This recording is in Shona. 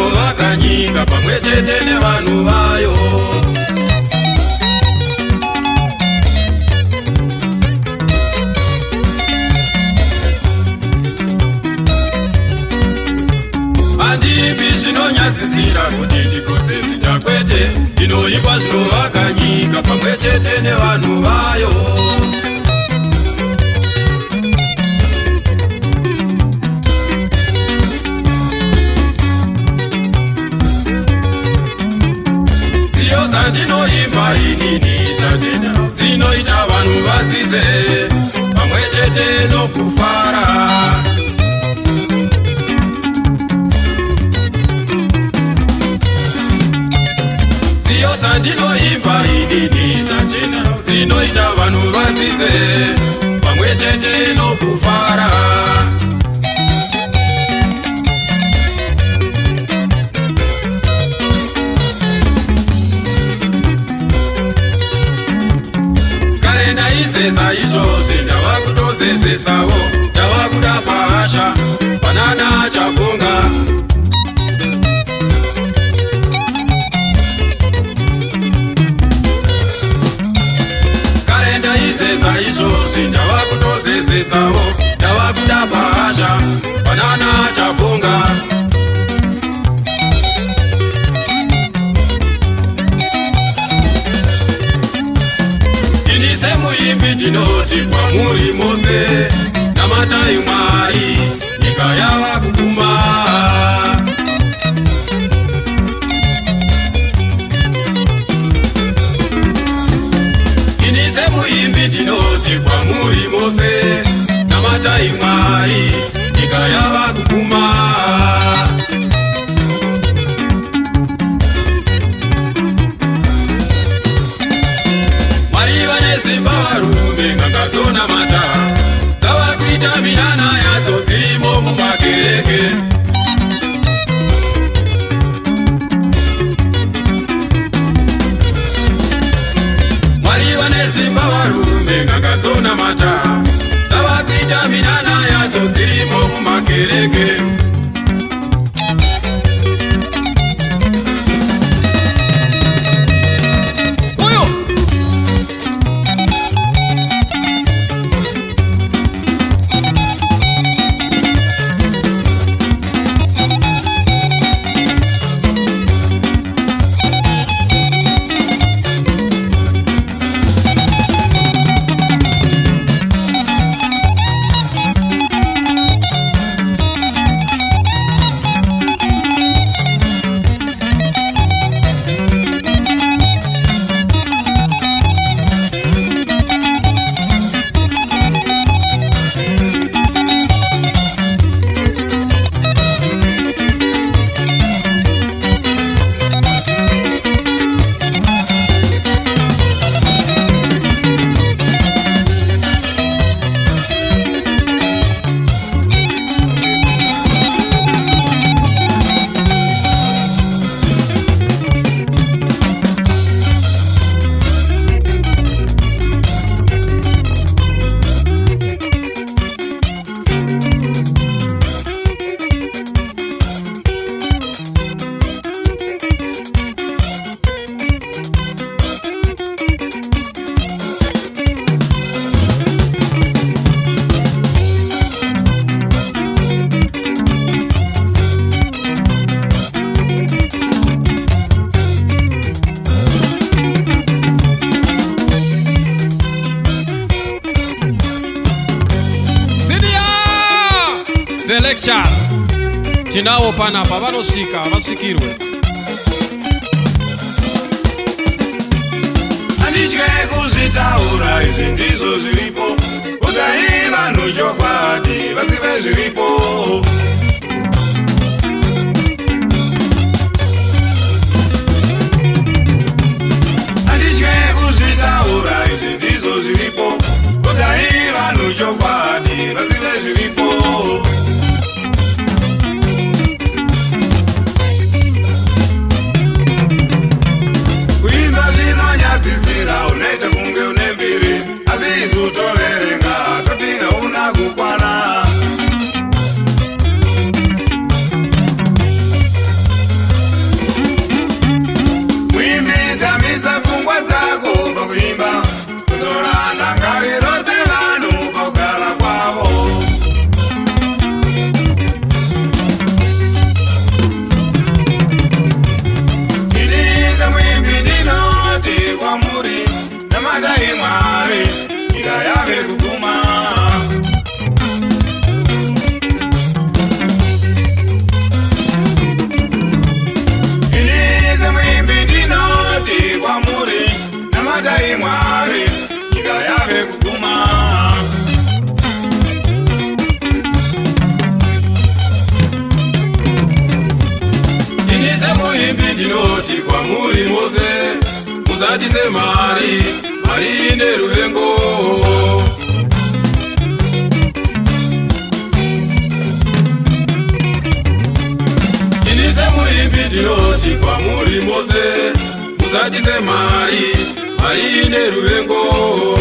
zvinovaka nyika pamwe chete nevanhu vayo. Handipi zvinonyadzisira kuti ndigodze zita kwete, ndinoimba zvinovaka nyika pamwe chete nevanhu vayo. Nziyo dzandinoimba inini sachena dzinoita vanhu vadzidze pamwe chete nokufara. Ndinoimba inini sachena dzinoita vanhu vadzidze pamwe chete nokufara. Kare ndaizeza izvozvi ndava kutozezesawo, ndava kuda pahasha panana Chabonga. Izvozvi ndava kutozezesawo, ndava kuda pahasha panana Chabonga. Ini semuimbi ndinoti kwamuri mose, namatai Mwari nyika yava kuguma. Ndinoti kwamuri mose, namatai Mwari nyika yava kuguma. Mwari vane simba varume nganga dzonamata, dzava kuita minana yadzo dzirimo mumakereke. Ngakadzona mata dzava kuita minana yadzo dzirimo mumakereke. The lecture tinawo panapa vanosvika vasikirwe. Handitye kuzvitaura izvi ndizvo zviripo, ugai vanhu chokwadi vazive zviripo. Handitye kuzvitaura izvi ndizvo zviripo, ugai vanhu chokwadi vazive zviripo. Unoita kunge une mbiri asi isu toverenga toti hauna kukwana. musadise mari, mari ine ruvengo. Inise muimbi ndinoti kwamuri mose, musadise mari, mari ine ruvengo.